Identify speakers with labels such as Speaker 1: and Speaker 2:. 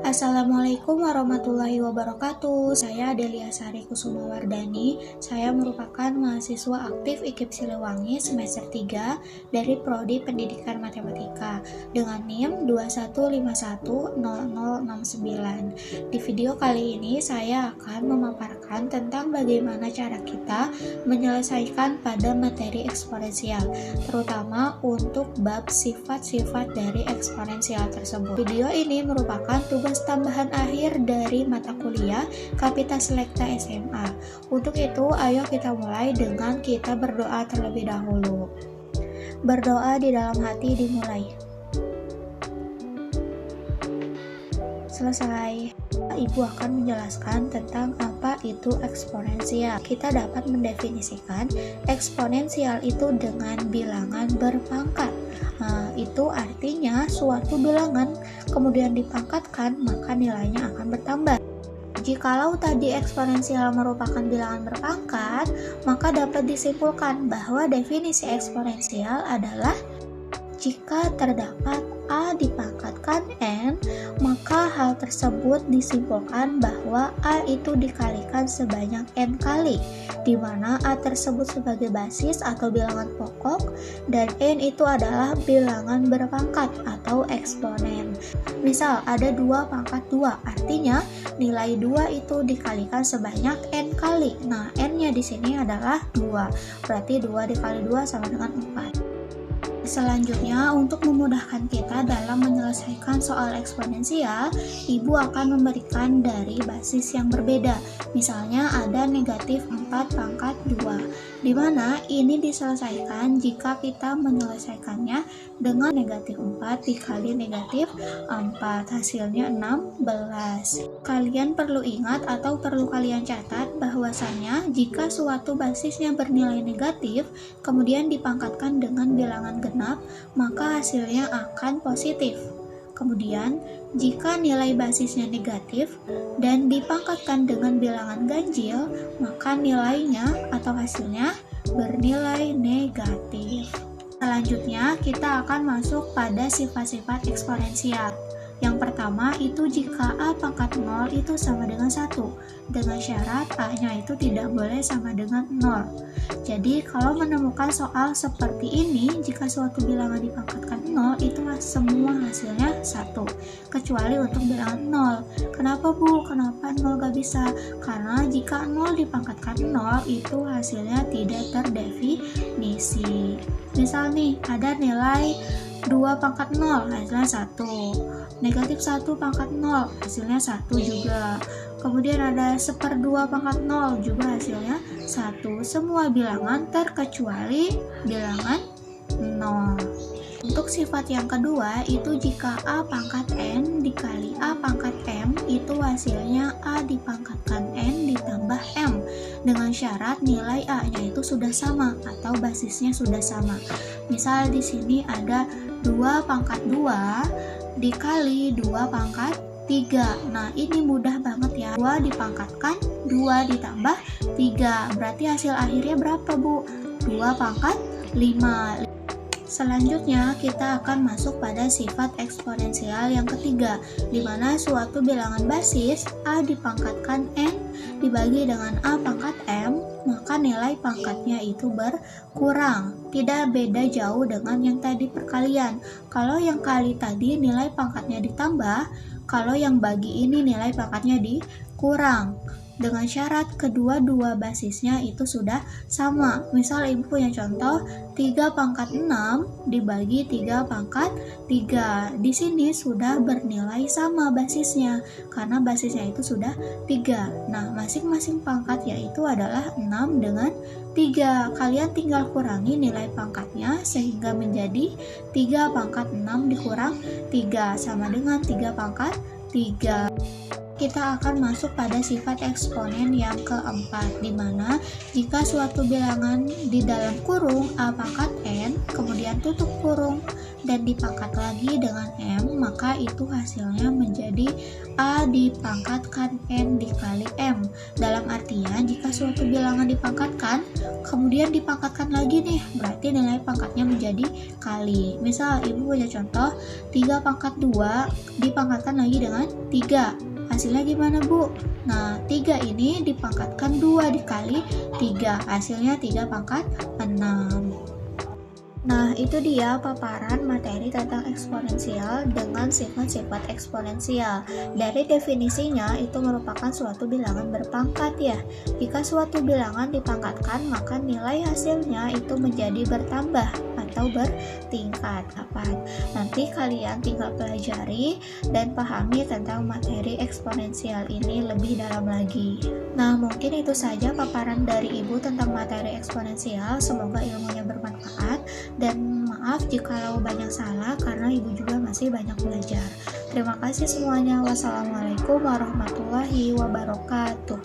Speaker 1: Assalamualaikum warahmatullahi wabarakatuh. Saya Delia Sari Kusuma Wardani. Saya merupakan mahasiswa aktif IKIP Siliwangi semester 3 dari Prodi Pendidikan Matematika dengan NIM 21510069. Di video kali ini saya akan memaparkan tentang bagaimana cara kita menyelesaikan pada materi eksponensial, terutama untuk bab sifat-sifat dari eksponensial tersebut. Video ini merupakan tugas tambahan akhir dari mata kuliah Kapita Selekta SMA. Untuk itu, ayo kita mulai dengan kita berdoa terlebih dahulu. Berdoa di dalam hati dimulai. Selesai, Ibu akan menjelaskan tentang apa itu eksponensial. Kita dapat mendefinisikan eksponensial itu dengan bilangan berpangkat. Nah, itu artinya suatu bilangan kemudian dipangkatkan, maka nilainya akan bertambah. Jikalau tadi eksponensial merupakan bilangan berpangkat, maka dapat disimpulkan bahwa definisi eksponensial adalah jika terdapat A dipangkatkan N, maka hal tersebut disimpulkan bahwa A itu dikalikan sebanyak N kali, di mana A tersebut sebagai basis atau bilangan pokok, dan N itu adalah bilangan berpangkat atau eksponen. Misal ada 2 pangkat 2, artinya nilai 2 itu dikalikan sebanyak N kali. Nah, N-nya di sini adalah 2, berarti 2 dikali 2 sama dengan 4. Selanjutnya, untuk memudahkan kita dalam menyelesaikan soal eksponensial, Ibu akan memberikan dari basis yang berbeda. Misalnya ada negatif 4 pangkat 2, di mana ini diselesaikan jika kita menyelesaikannya dengan negatif 4 dikali negatif 4, hasilnya 16. Kalian perlu ingat atau perlu kalian catat bahwasannya jika suatu basisnya bernilai negatif, kemudian dipangkatkan dengan bilangan genap, maka hasilnya akan positif. Kemudian, jika nilai basisnya negatif dan dipangkatkan dengan bilangan ganjil, maka nilainya atau hasilnya bernilai negatif. Selanjutnya, kita akan masuk pada sifat-sifat eksponensial. Yang pertama itu jika A pangkat 0 itu sama dengan 1, dengan syarat A-nya itu tidak boleh sama dengan 0. Jadi kalau menemukan soal seperti ini, jika suatu bilangan dipangkatkan 0, itu semua hasilnya 1, kecuali untuk bilangan 0. Kenapa Bu? Kenapa 0 gak bisa? Karena jika 0 dipangkatkan 0, itu hasilnya tidak terdefinisi. Misal nih, ada nilai 2 pangkat 0, hasilnya 1. Negatif 1 pangkat 0, hasilnya 1 juga. Kemudian ada 1/2 pangkat 0, juga hasilnya 1. Semua bilangan terkecuali bilangan 0. Untuk sifat yang kedua, itu jika A pangkat N dikali A pangkat M, itu hasilnya A dipangkatkan N ditambah M, dengan syarat nilai A-nya itu sudah sama atau basisnya sudah sama. Misal di sini ada 2 pangkat 2 dikali 2 pangkat 3. Nah, ini mudah banget ya. 2 dipangkatkan, 2 ditambah 3. Berarti hasil akhirnya berapa, Bu? 2 pangkat 5. Selanjutnya, kita akan masuk pada sifat eksponensial yang ketiga, di mana suatu bilangan basis A dipangkatkan N dibagi dengan A pangkat M, maka nilai pangkatnya itu berkurang. Tidak beda jauh dengan yang tadi perkalian. Kalau yang kali tadi nilai pangkatnya ditambah, kalau yang bagi ini nilai pangkatnya dikurang. Dengan syarat kedua-dua basisnya itu sudah sama. Misal Ibu punya contoh 3 pangkat 6 dibagi 3 pangkat 3. Di sini sudah bernilai sama basisnya karena basisnya itu sudah 3. Nah, masing-masing pangkat yaitu adalah 6 dengan 3. Kalian tinggal kurangi nilai pangkatnya sehingga menjadi 3 pangkat 6 dikurang 3 sama dengan 3 pangkat 3. kita akan masuk pada sifat eksponen yang keempat, di mana jika suatu bilangan di dalam kurung A pangkat N, kemudian tutup kurung dan dipangkat lagi dengan M, maka itu hasilnya menjadi A dipangkatkan N dikali M. Dalam artian jika suatu bilangan dipangkatkan, kemudian dipangkatkan lagi nih, berarti nilai pangkatnya menjadi kali. Misal ibu punya contoh 3 pangkat 2 dipangkatkan lagi dengan 3. Hasilnya gimana bu? Nah 3 ini dipangkatkan 2 dikali 3, hasilnya 3 pangkat 6. Nah, itu dia paparan materi tentang eksponensial dengan sifat-sifat eksponensial. Dari definisinya, itu merupakan suatu bilangan berpangkat ya. Jika suatu bilangan dipangkatkan, maka nilai hasilnya itu menjadi bertambah atau bertingkat. Nanti kalian tinggal pelajari dan pahami tentang materi eksponensial ini lebih dalam lagi. Nah, mungkin itu saja paparan dari Ibu tentang materi eksponensial. Semoga ilmunya bermanfaat. Dan maaf jikalau banyak salah karena ibu juga masih banyak belajar. Terima kasih semuanya. Wassalamualaikum warahmatullahi wabarakatuh.